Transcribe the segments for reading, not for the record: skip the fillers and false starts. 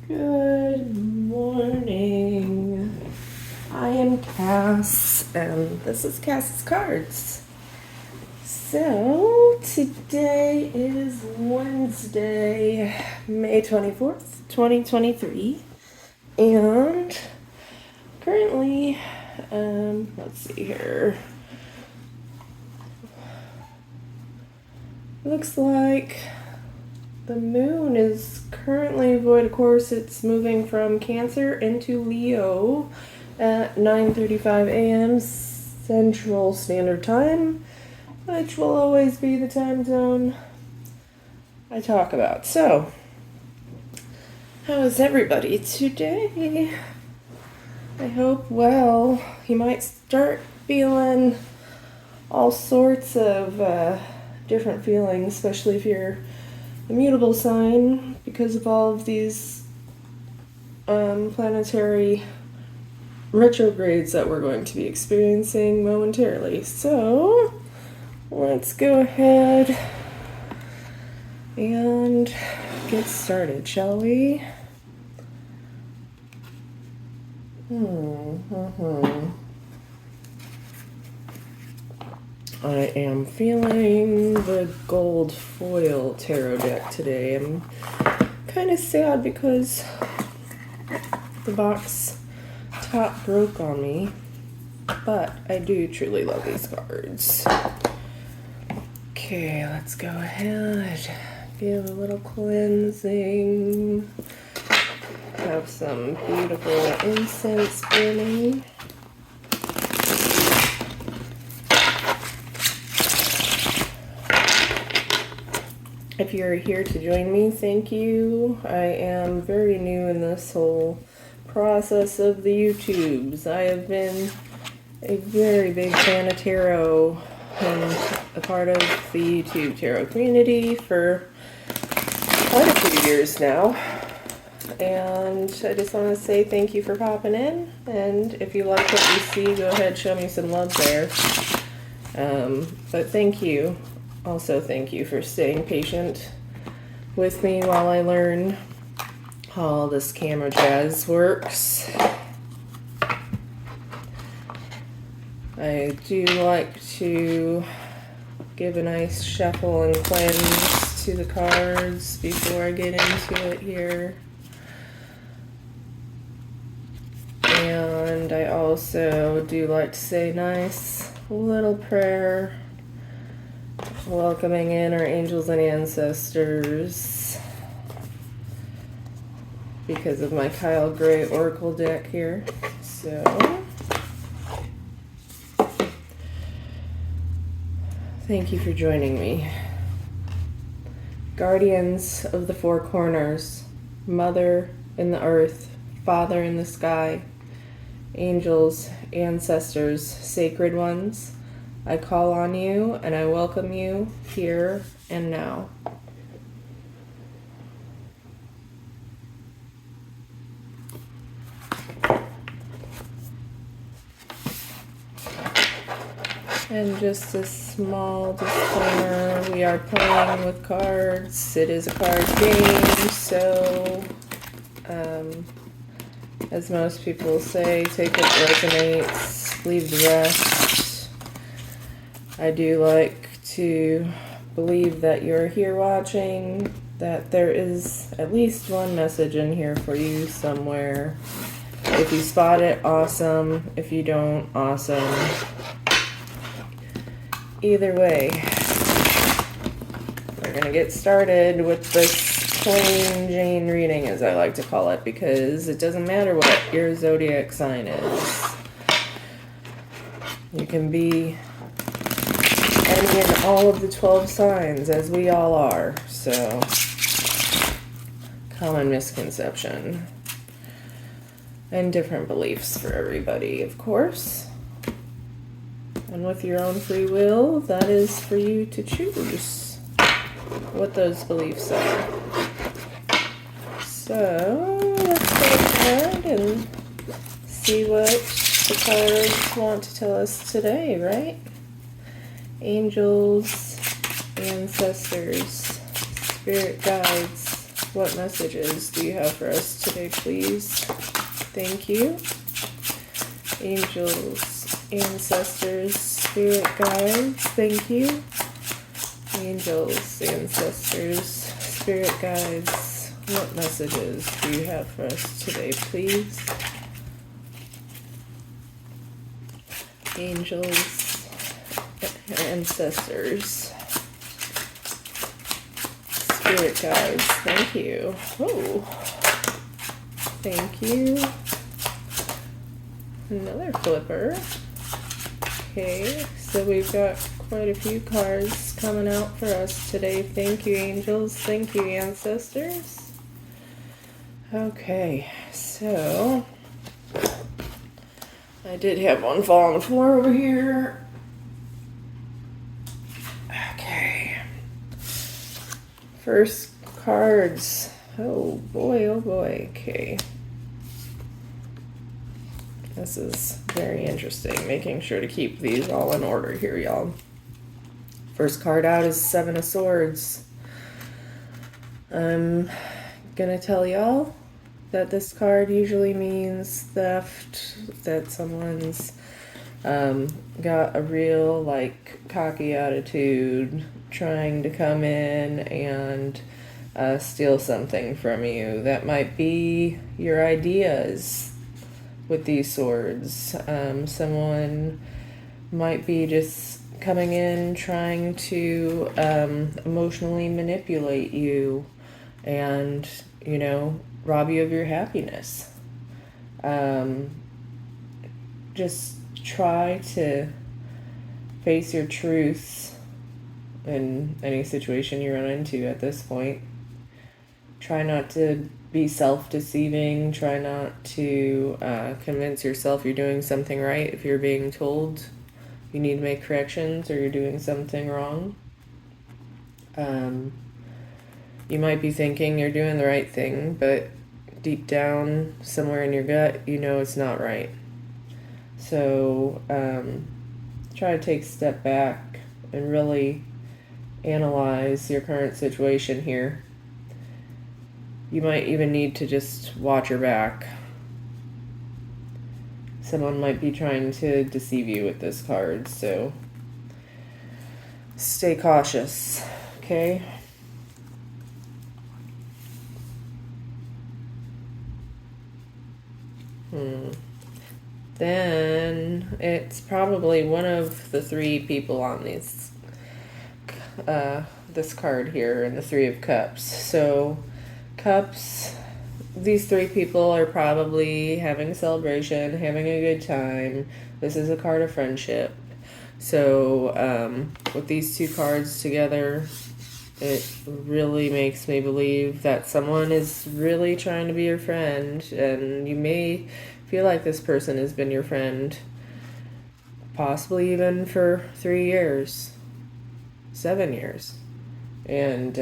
Good morning. I am Cass, and this is Cass's Cards. So, today is Wednesday, May 24th, 2023, and currently, let's see here. Looks like the moon is currently void of course. It's moving from Cancer into Leo at 9:35 a.m. Central Standard Time, which will always be the time zone I talk about. So, how is everybody today? I hope well. You might start feeling all sorts of different feelings, especially if you're a mutable sign, because of all of these planetary retrogrades that we're going to be experiencing momentarily. So let's go ahead and get started, shall we? I am feeling the gold foil tarot deck today. I'm kind of sad because the box top broke on me, but I do truly love these cards. Okay, let's go ahead. Give a little cleansing. Have some beautiful incense burning. If you're here to join me, thank you. I am very new in this whole process of the YouTubes. I have been a very big fan of tarot and a part of the YouTube tarot community for quite a few years now. And I just want to say thank you for popping in. And if you like what you see, go ahead, show me some love there. But thank you. Also, thank you for staying patient with me while I learn how all this camera jazz works. I do like to give a nice shuffle and cleanse to the cards before I get into it here. And I also do like to say a nice little prayer welcoming in our angels and ancestors because of my Kyle Gray Oracle deck here. So, thank you for joining me. Guardians of the four corners, Mother in the earth, Father in the sky, angels, ancestors, sacred ones, I call on you and I welcome you here and now. And just a small disclaimer, we are playing with cards. It is a card game, so as most people say, take what resonates, leave the rest. I do like to believe that you're here watching, that there is at least one message in here for you somewhere. If you spot it, awesome. If you don't, awesome. Either way, we're going to get started with this plain Jane reading, as I like to call it, because it doesn't matter what your zodiac sign is. You can be any and all of the 12 signs, as we all are. So, common misconception. And different beliefs for everybody, of course. And with your own free will, that is for you to choose what those beliefs are. So, let's go ahead and see what the cards want to tell us today, right? Angels, ancestors, spirit guides, what messages do you have for us today, please? Thank you. Angels, ancestors, spirit guides, thank you. Angels, ancestors, spirit guides, what messages do you have for us today, please? Angels, ancestors, spirit guides, thank you. Oh, thank you. Another flipper. Okay, so we've got quite a few cards coming out for us today. Thank you, angels. Thank you, ancestors. Okay, so I did have one fall on the floor over here. Okay. First cards. Oh boy, oh boy. Okay. This is very interesting, making sure to keep these all in order here, y'all. First card out is Seven of Swords. I'm gonna tell y'all that this card usually means theft, that someone's got a real, cocky attitude, trying to come in and steal something from you. That might be your ideas with these swords. Someone might be just coming in trying to emotionally manipulate you and, rob you of your happiness. Just try to face your truths in any situation you run into at this point. Try not to be self-deceiving. Try not to convince yourself you're doing something right if you're being told you need to make corrections or you're doing something wrong. You might be thinking you're doing the right thing, but deep down, somewhere in your gut, you know it's not right. So try to take a step back and really analyze your current situation here. You might even need to just watch your back. Someone might be trying to deceive you with this card, so stay cautious, okay? Then it's probably one of the three people on this card here in the Three of Cups. So Cups, these three people are probably having a celebration, having a good time. This is a card of friendship. So with these two cards together, it really makes me believe that someone is really trying to be your friend, and you may feel like this person has been your friend possibly even for 3 years, 7 years, and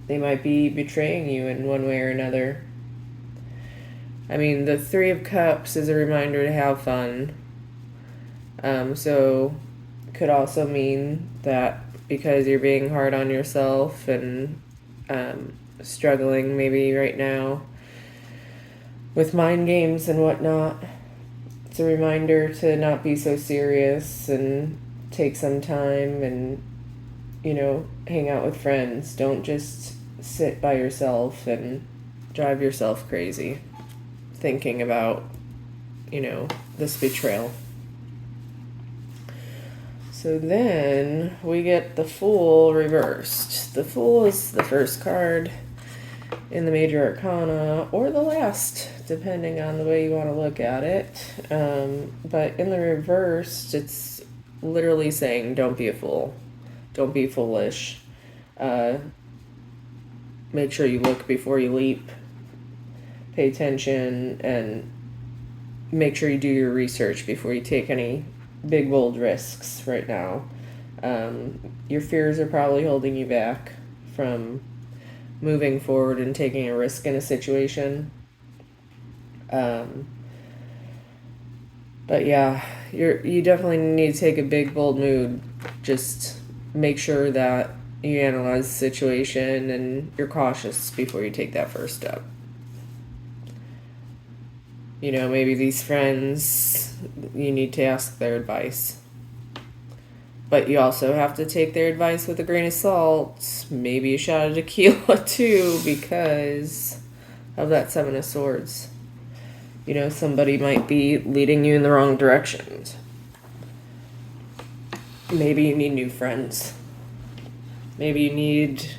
they might be betraying you in one way or another. I mean, the Three of Cups is a reminder to have fun. So could also mean that because you're being hard on yourself and struggling maybe right now with mind games and whatnot, it's a reminder to not be so serious and take some time and, hang out with friends. Don't just sit by yourself and drive yourself crazy thinking about, this betrayal. So then we get the Fool reversed. The Fool is the first card in the Major Arcana, or the last, depending on the way you want to look at it. But in the reversed, it's literally saying, don't be a fool. Don't be foolish. Make sure you look before you leap. Pay attention and make sure you do your research before you take any big, bold risks right now. Your fears are probably holding you back from moving forward and taking a risk in a situation. But yeah, you definitely need to take a big, bold move. Just make sure that You analyze the situation and you're cautious before you take that first step. You know, maybe these friends, you need to ask their advice. But you also have to take their advice with a grain of salt. Maybe a shot of tequila too, because of that Seven of Swords. You know, somebody might be leading you in the wrong directions. Maybe you need new friends. Maybe you need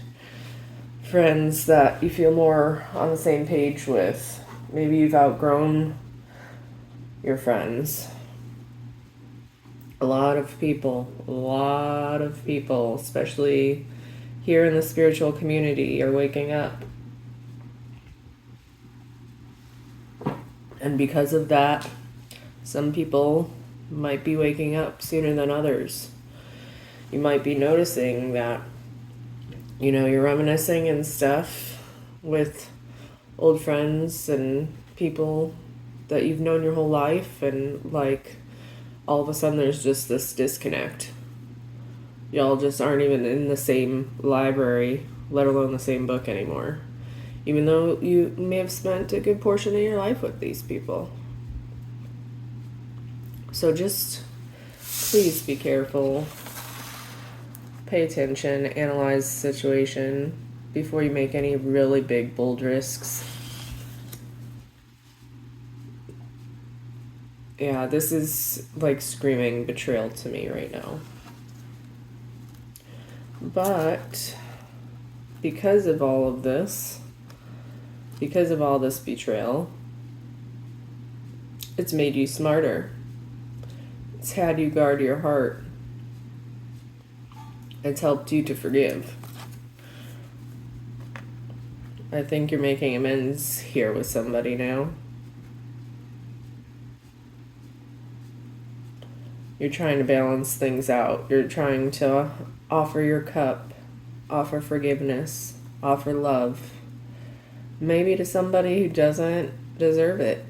friends that you feel more on the same page with. Maybe you've outgrown your friends. A lot of people, especially here in the spiritual community, are waking up. And because of that, some people might be waking up sooner than others. You might be noticing that, you know, you're reminiscing and stuff with old friends and people that you've known your whole life, and like all of a sudden there's just this disconnect. Y'all just aren't even in the same library, let alone the same book anymore, even though you may have spent a good portion of your life with these people. So just please be careful, pay attention, analyze the situation before you make any really big, bold risks. Yeah, this is like screaming betrayal to me right now. But because of all of this, because of all this betrayal, it's made you smarter. It's had you guard your heart. It's helped you to forgive. I think you're making amends here with somebody now. You're trying to balance things out. You're trying to offer your cup, offer forgiveness, offer love. Maybe to somebody who doesn't deserve it.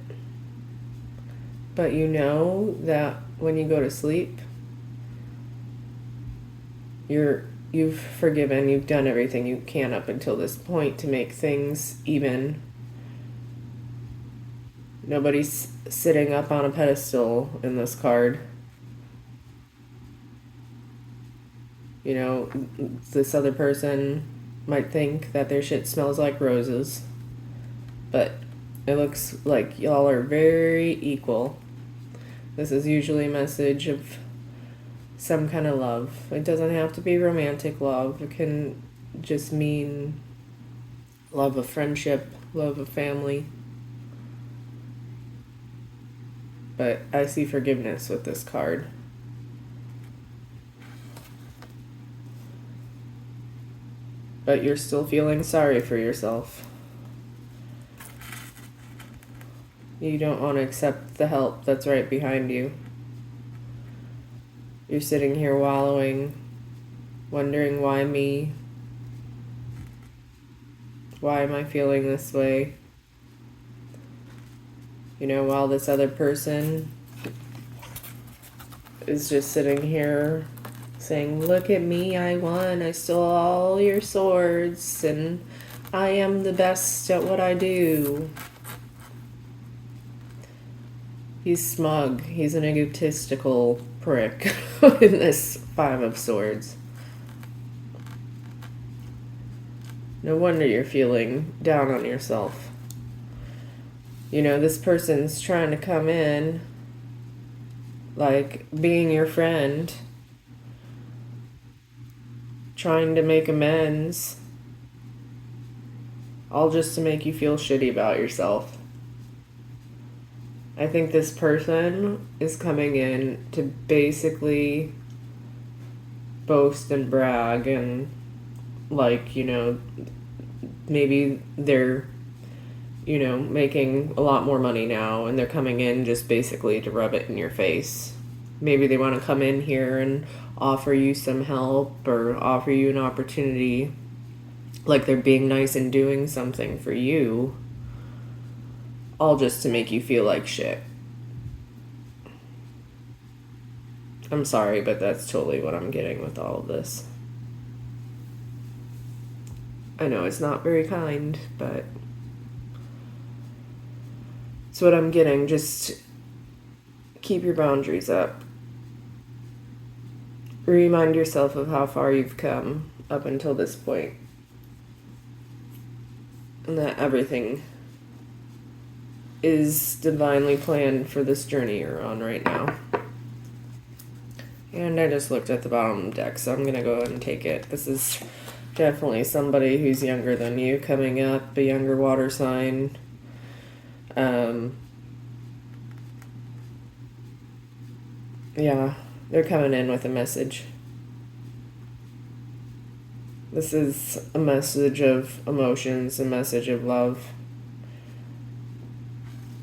But you know that when you go to sleep, you've forgiven, you've done everything you can up until this point to make things even. Nobody's sitting up on a pedestal in this card. You know, this other person might think that their shit smells like roses, but it looks like y'all are very equal. This is usually a message of some kind of love. It doesn't have to be romantic love. It can just mean love of friendship, love of family. But I see forgiveness with this card. But you're still feeling sorry for yourself. You don't want to accept the help that's right behind you. You're sitting here wallowing, wondering why me? Why am I feeling this way? You know, while this other person is just sitting here saying, look at me, I won, I stole all your swords, and I am the best at what I do. He's smug. He's an egotistical prick in this Five of Swords. No wonder you're feeling down on yourself. You know, this person's trying to come in, like, being your friend, trying to make amends, all just to make you feel shitty about yourself. I think this person is coming in to basically boast and brag and, like, you know, maybe they're, you know, making a lot more money now and they're coming in just basically to rub it in your face. Maybe they want to come in here and offer you some help or offer you an opportunity, like they're being nice and doing something for you, all just to make you feel like shit. I'm sorry, but that's totally what I'm getting with all of this. I know it's not very kind, but it's what I'm getting. Just keep your boundaries up. Remind yourself of how far you've come up until this point, and that everything is divinely planned for this journey you're on right now. And I just looked at the bottom deck, so I'm going to go ahead and take it. This is definitely somebody who's younger than you coming up, a younger water sign. Yeah, they're coming in with a message. This is a message of emotions, a message of love.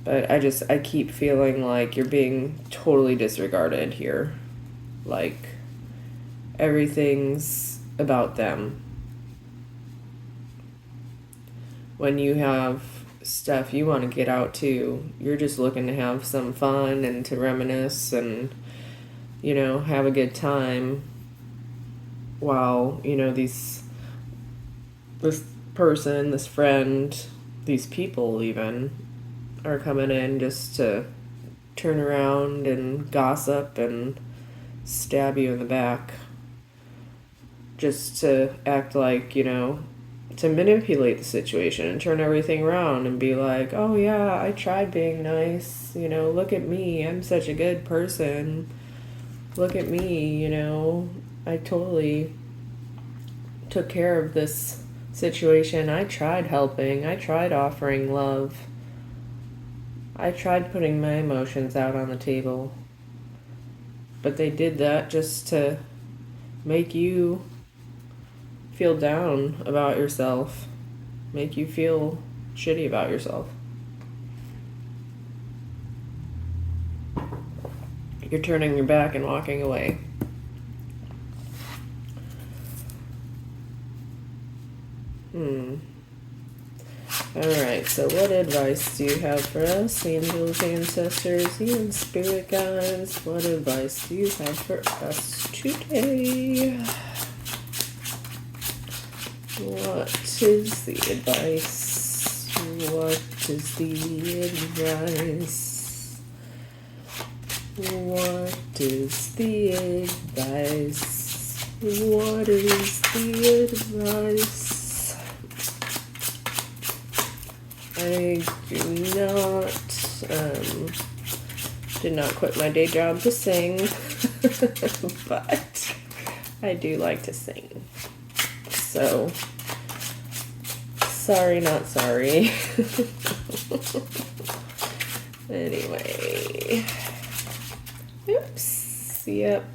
But I keep feeling like you're being totally disregarded here. Like, everything's about them. When you have stuff you want to get out to, you're just looking to have some fun and to reminisce and, you know, have a good time while, you know, this person, this friend, these people even are coming in just to turn around and gossip and stab you in the back, just to act like, you know, to manipulate the situation and turn everything around and be like, oh yeah, I tried being nice, you know, look at me, I'm such a good person, look at me, you know, I totally took care of this situation, I tried helping, I tried offering love, I tried putting my emotions out on the table. But they did that just to make you feel down about yourself, make you feel shitty about yourself. You're turning your back and walking away. Alright, so what advice do you have for us, angels, ancestors, and spirit guides? What advice do you have for us today? What is the advice? What is the advice? What is the advice? What is the advice? I did not quit my day job to sing, but I do like to sing. So, sorry, not sorry. Anyway. Oops. Yep.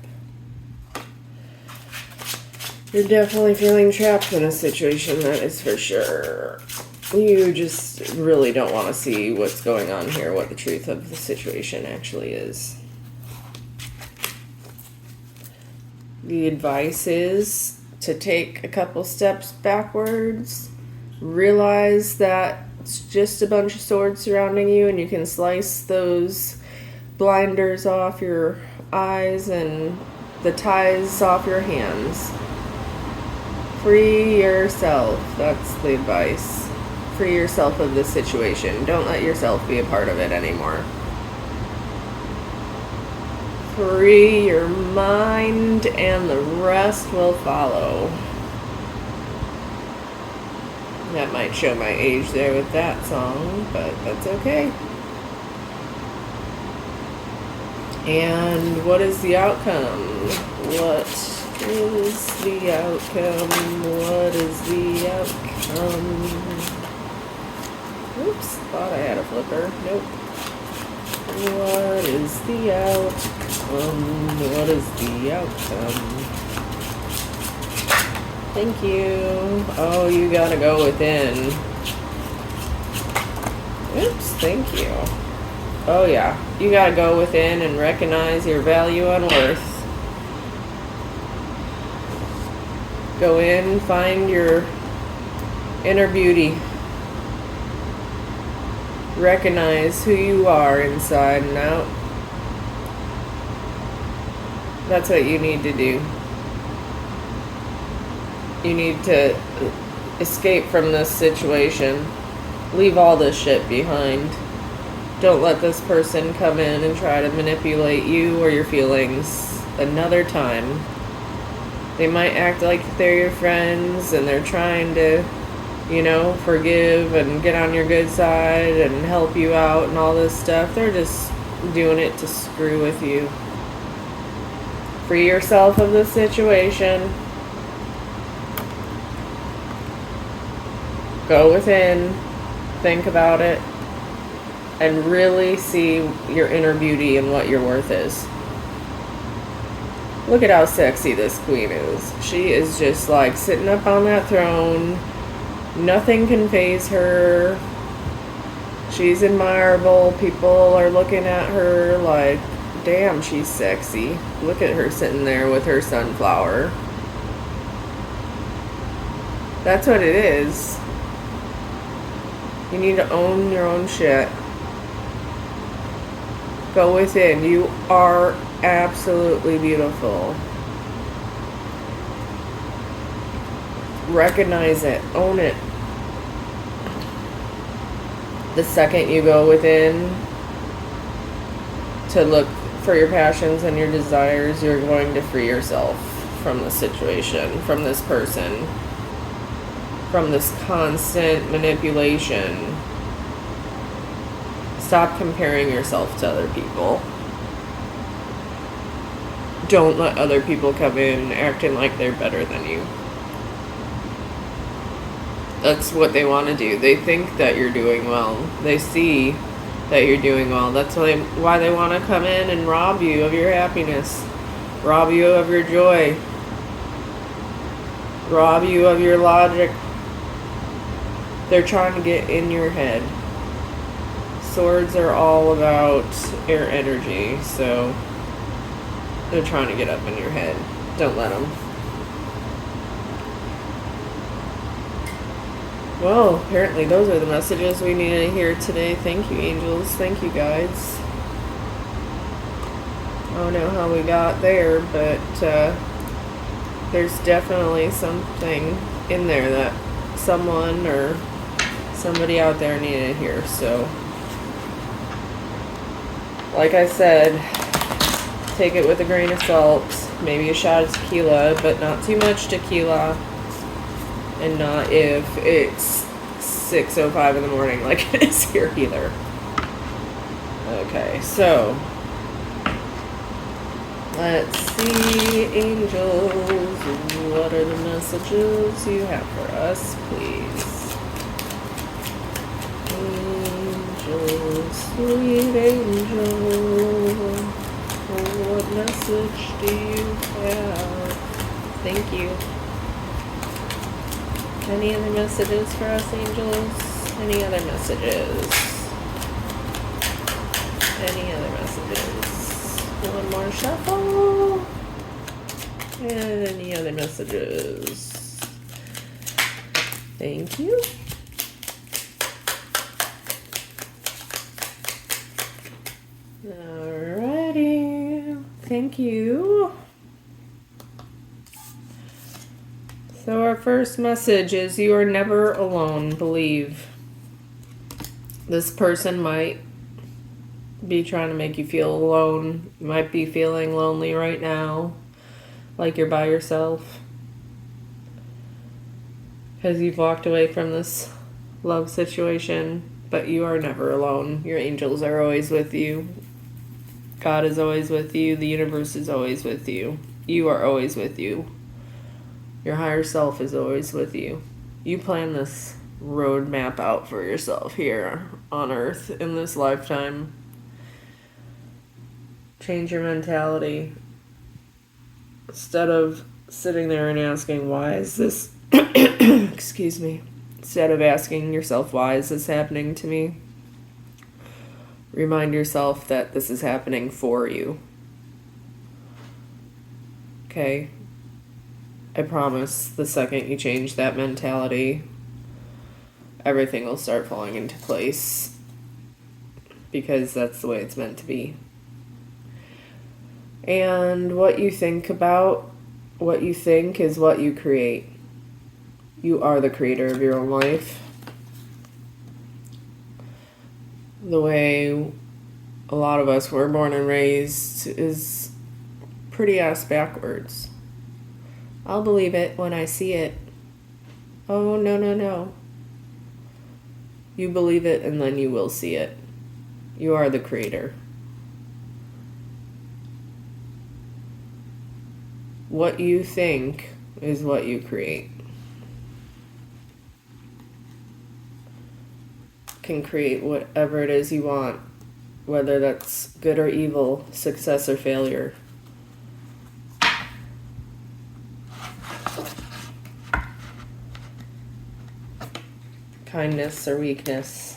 You're definitely feeling trapped in a situation, that is for sure. You just really don't want to see what's going on here, what the truth of the situation actually is. The advice is to take a couple steps backwards, realize that it's just a bunch of swords surrounding you and you can slice those blinders off your eyes and the ties off your hands. Free yourself. That's the advice. Free yourself of this situation. Don't let yourself be a part of it anymore. Free your mind and the rest will follow. That might show my age there with that song, but that's okay. And what is the outcome? What is the outcome? What is the outcome? Oops, thought I had a flipper. Nope. What is the outcome? What is the outcome? Thank you. Oh, you gotta go within. Oops, thank you. Oh yeah, you gotta go within and recognize your value and worth. Go in, find your inner beauty. Recognize who you are inside and out. That's what you need to do. You need to escape from this situation. Leave all this shit behind. Don't let this person come in and try to manipulate you or your feelings another time. They might act like they're your friends and they're trying to, you know, forgive and get on your good side and help you out and all this stuff. They're just doing it to screw with you. Free yourself of the situation. Go within, think about it, and really see your inner beauty and what your worth is. Look at how sexy this queen is. She is just like sitting up on that throne. Nothing can faze her. She's admirable. People are looking at her like, damn, she's sexy. Look at her sitting there with her sunflower. That's what it is. You need to own your own shit. Go within. You are absolutely beautiful. Recognize it. Own it. The second you go within to look for your passions and your desires, you're going to free yourself from the situation, from this person, from this constant manipulation. Stop comparing yourself to other people. Don't let other people come in acting like they're better than you. That's what they want to do. They think that you're doing well. They see that you're doing well. That's why they want to come in and rob you of your happiness. Rob you of your joy. Rob you of your logic. They're trying to get in your head. Swords are all about air energy, so they're trying to get up in your head. Don't let them. Well, apparently those are the messages we needed to hear today. Thank you, angels. Thank you, guides. I don't know how we got there, but there's definitely something in there that someone or somebody out there needed to hear. So, like I said, take it with a grain of salt. Maybe a shot of tequila, but not too much tequila. And not if it's 6:05 in the morning like it is here either. Okay, so let's see, angels, what are the messages you have for us, please? Angels, sweet angel, what message do you have? Thank you. Any other messages for us, angels? Any other messages? Any other messages? One more shuffle. And any other messages? Thank you. Alrighty. Thank you. So our first message is you are never alone. Believe. This person might be trying to make you feel alone. You might be feeling lonely right now, like you're by yourself, because you've walked away from this love situation, but you are never alone. Your angels are always with you. God is always with you. The universe is always with you. You are always with you. Your higher self is always with you. You plan this roadmap out for yourself here on Earth in this lifetime. Change your mentality. Instead of sitting there and asking, why is this, excuse me, instead of asking yourself, why is this happening to me? Remind yourself that this is happening for you. Okay? I promise the second you change that mentality, everything will start falling into place, because that's the way it's meant to be. And what you think about, what you think is what you create. You are the creator of your own life. The way a lot of us were born and raised is pretty ass backwards. I'll believe it when I see it. Oh, no, no, no. You believe it and then you will see it. You are the creator. What you think is what you create. Can create whatever it is you want, whether that's good or evil, success or failure. Kindness or weakness.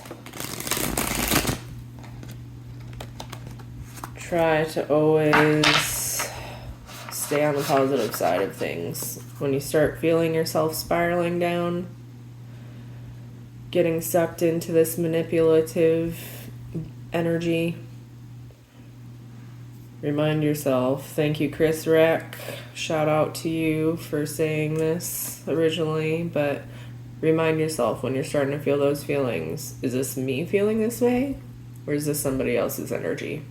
Try to always stay on the positive side of things. When you start feeling yourself spiraling down, getting sucked into this manipulative energy, remind yourself. Thank you, Chris Reck. Shout out to you for saying this originally, but remind yourself when you're starting to feel those feelings. Is this me feeling this way? Or is this somebody else's energy?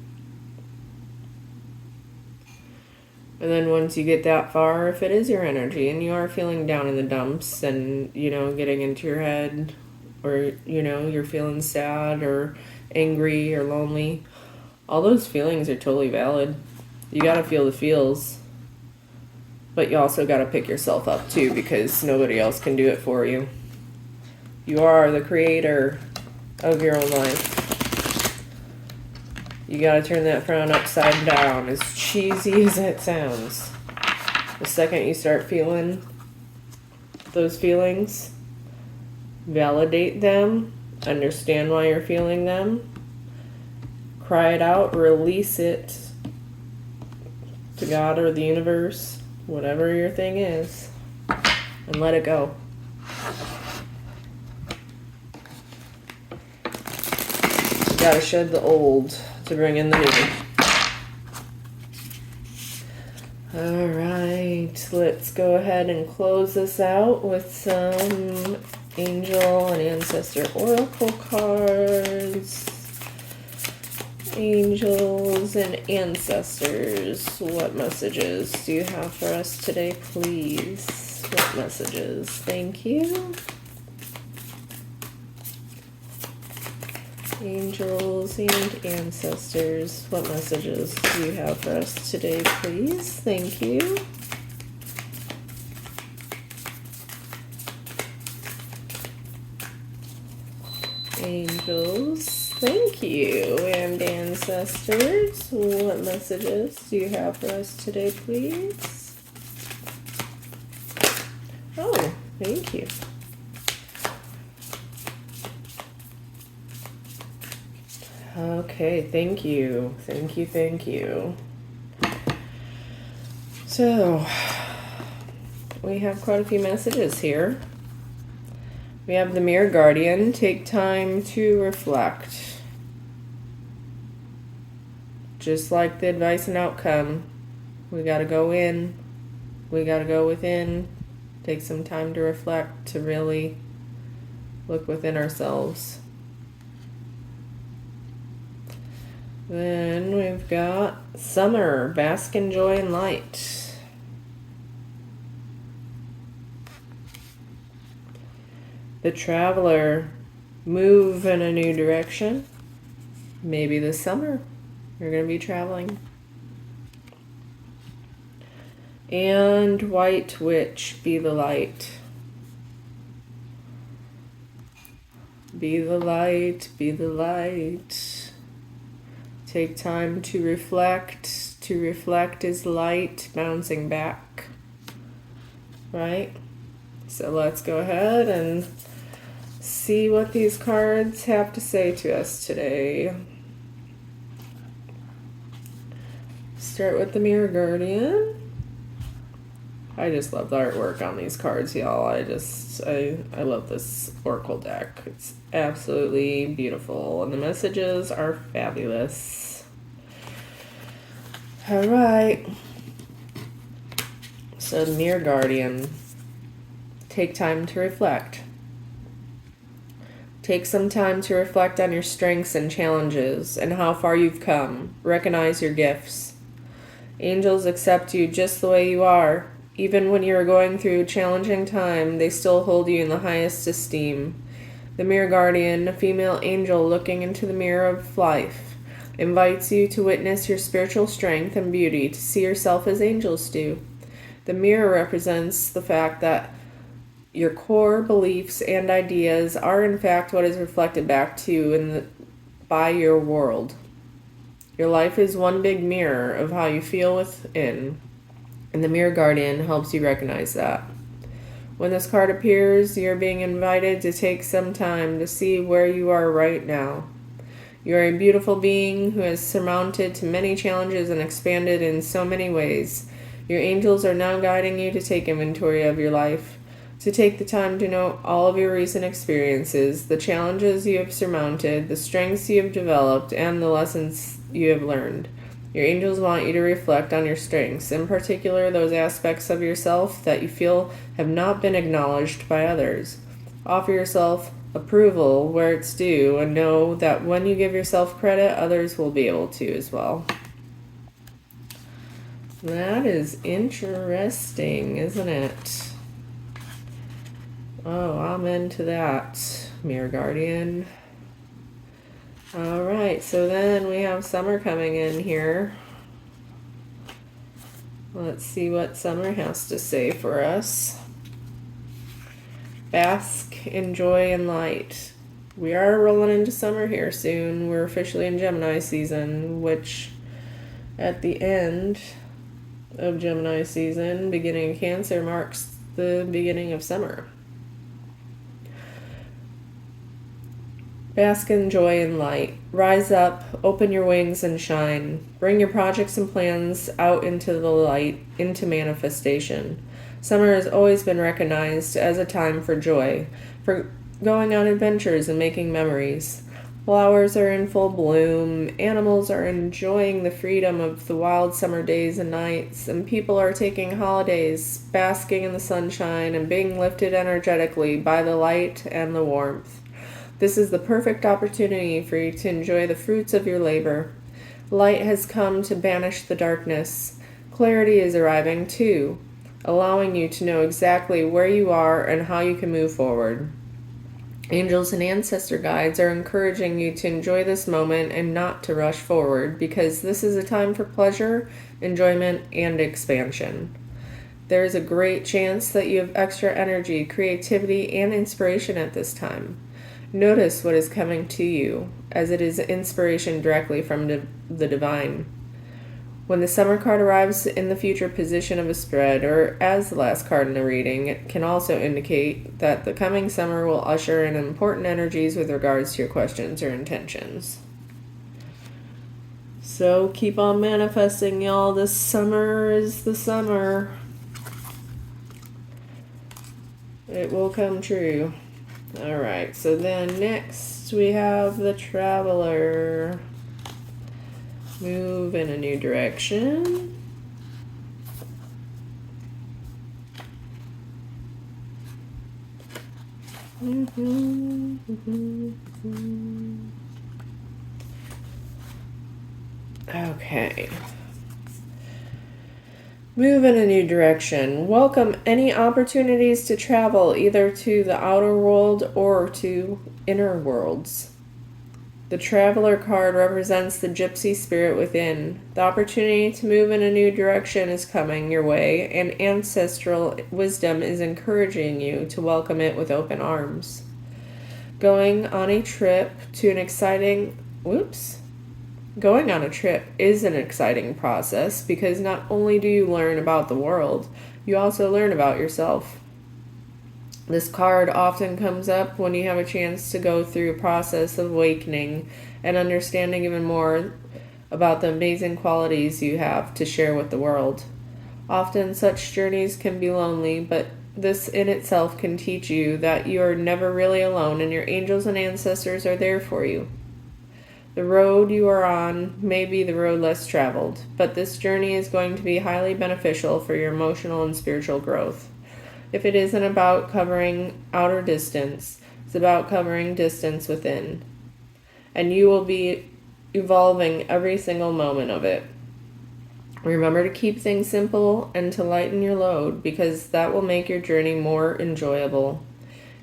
And then once you get that far, if it is your energy and you are feeling down in the dumps and, getting into your head, or, you're feeling sad or angry or lonely, all those feelings are totally valid. You gotta feel the feels. But you also gotta pick yourself up too, because nobody else can do it for you. You are the creator of your own life. You gotta turn that frown upside down, as cheesy as it sounds. The second you start feeling those feelings, validate them, understand why you're feeling them, cry it out, release it to God or the universe, whatever your thing is, and let it go. You gotta shed the old to bring in the new. Alright, let's go ahead and close this out with some angel and ancestor oracle cards. Angels and ancestors, what messages do you have for us today, please? What messages? Thank you. Angels and ancestors, what messages do you have for us today, please? Thank you. Angels, thank you. And ancestors, what messages do you have for us today, please? Oh, thank you. Okay, thank you. Thank you, thank you. So, we have quite a few messages here. We have the Mirror Guardian. Take time to reflect. Just like the advice and outcome, we gotta go in. We gotta go within. Take some time to reflect, to really look within ourselves. Then we've got Summer, bask in joy and light. The Traveler, move in a new direction. Maybe this summer you're going to be traveling. And White Witch, be the light. Be the light, be the light. Take time to reflect. To reflect is light bouncing back. Right? So let's go ahead and see what these cards have to say to us today. Start with the Mirror Guardian. I just love the artwork on these cards, y'all. I love this Oracle deck. It's absolutely beautiful, and the messages are fabulous. All right. So the Mirror Guardian. take time to reflect. Take some time to reflect on your strengths and challenges and how far you've come. Recognize your gifts. Angels accept you just the way you are. Even when you are going through a challenging time, they still hold you in the highest esteem. The Mirror Guardian, a female angel looking into the mirror of life, invites you to witness your spiritual strength and beauty, to see yourself as angels do. The mirror represents the fact that your core beliefs and ideas are in fact what is reflected back to you by your world. Your life is one big mirror of how you feel within, and the Mirror Guardian helps you recognize that. When this card appears, you're being invited to take some time to see where you are right now. You are a beautiful being who has surmounted to many challenges and expanded in so many ways. Your angels are now guiding you to take inventory of your life, to take the time to note all of your recent experiences, the challenges you have surmounted, the strengths you have developed, and the lessons you have learned. Your angels want you to reflect on your strengths, in particular those aspects of yourself that you feel have not been acknowledged by others. Offer yourself approval where it's due, and know that when you give yourself credit, others will be able to as well. That is interesting, isn't it? Oh, I'm into that, Mirror Guardian. Alright, so then we have summer coming in here. Let's see what summer has to say for us. Bask in joy and light. We are rolling into summer here soon. We're officially in Gemini season, which at the end of Gemini season, beginning of Cancer, marks the beginning of summer. Bask in joy and light. Rise up, open your wings and shine. Bring your projects and plans out into the light, into manifestation. Summer has always been recognized as a time for joy, for going on adventures and making memories. Flowers are in full bloom, animals are enjoying the freedom of the wild summer days and nights, and people are taking holidays, basking in the sunshine and being lifted energetically by the light and the warmth. This is the perfect opportunity for you to enjoy the fruits of your labor. Light has come to banish the darkness. Clarity is arriving too, allowing you to know exactly where you are and how you can move forward. Angels and ancestor guides are encouraging you to enjoy this moment and not to rush forward, because this is a time for pleasure, enjoyment, and expansion. There is a great chance that you have extra energy, creativity, and inspiration at this time. Notice what is coming to you, as it is inspiration directly from the divine. When the summer card arrives in the future position of a spread, or as the last card in the reading, it can also indicate that the coming summer will usher in important energies with regards to your questions or intentions. So keep on manifesting, y'all. This summer is the summer. It will come true. Alright, so then next we have the Traveler. Move in a new direction. Okay. Move in a new direction. Welcome any opportunities to travel, either to the outer world or to inner worlds. The Traveler card represents the gypsy spirit within. The opportunity to move in a new direction is coming your way, and ancestral wisdom is encouraging you to welcome it with open arms. Going on a trip is an exciting process, because not only do you learn about the world, you also learn about yourself. This card often comes up when you have a chance to go through a process of awakening and understanding even more about the amazing qualities you have to share with the world. Often such journeys can be lonely, but this in itself can teach you that you are never really alone, and your angels and ancestors are there for you. The road you are on may be the road less traveled, but this journey is going to be highly beneficial for your emotional and spiritual growth. If it isn't about covering outer distance, it's about covering distance within. And you will be evolving every single moment of it. Remember to keep things simple and to lighten your load, because that will make your journey more enjoyable.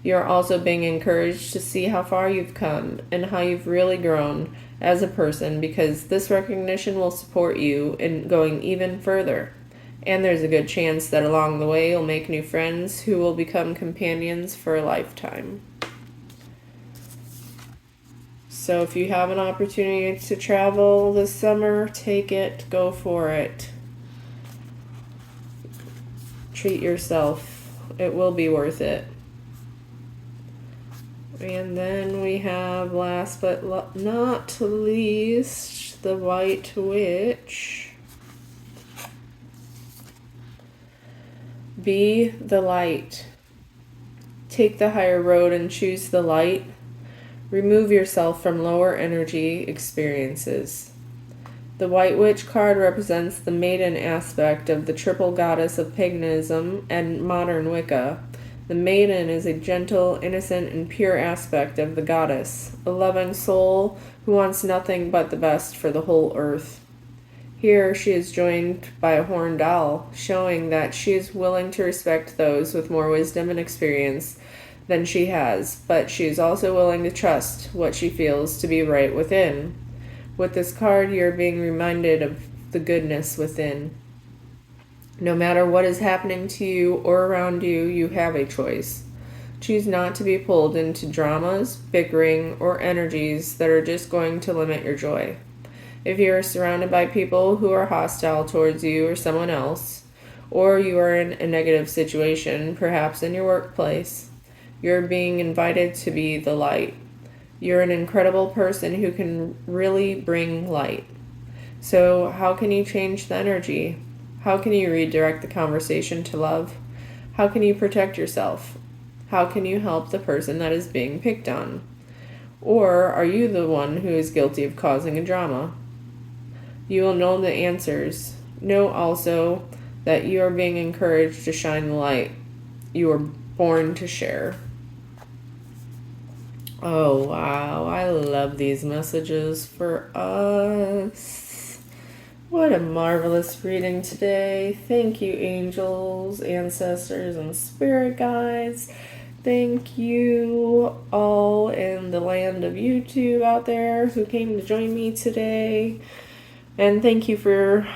You're also being encouraged to see how far you've come and how you've really grown as a person, because this recognition will support you in going even further. And there's a good chance that along the way you'll make new friends who will become companions for a lifetime. So if you have an opportunity to travel this summer, take it, go for it. Treat yourself. It will be worth it. And then we have, last but not least, the White Witch. Be the light. Take the higher road and choose the light. Remove yourself from lower energy experiences. The White Witch card represents the maiden aspect of the triple goddess of paganism and modern Wicca. The maiden is a gentle, innocent, and pure aspect of the goddess, a loving soul who wants nothing but the best for the whole earth. Here she is joined by a horned owl, showing that she is willing to respect those with more wisdom and experience than she has, but she is also willing to trust what she feels to be right within. With this card, you're being reminded of the goodness within. No matter what is happening to you or around you, you have a choice. Choose not to be pulled into dramas, bickering, or energies that are just going to limit your joy. If you are surrounded by people who are hostile towards you or someone else, or you are in a negative situation, perhaps in your workplace, you're being invited to be the light. You're an incredible person who can really bring light. So how can you change the energy? How can you redirect the conversation to love? How can you protect yourself? How can you help the person that is being picked on? Or are you the one who is guilty of causing a drama? You will know the answers. Know also that you are being encouraged to shine the light. You are born to share. Oh, wow. I love these messages for us. What a marvelous reading today. Thank you, angels, ancestors, and spirit guides. Thank you all in the land of YouTube out there who came to join me today. And thank you for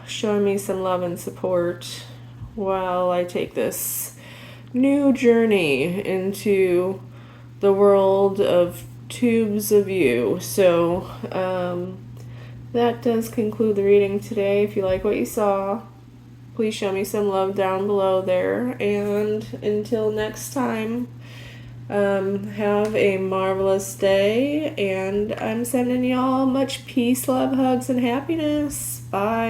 showing me some love and support while I take this new journey into the world of tubes of you. So that does conclude the reading today. If you like what you saw, please show me some love down below there. And until next time, have a marvelous day. And I'm sending y'all much peace, love, hugs, and happiness. Bye.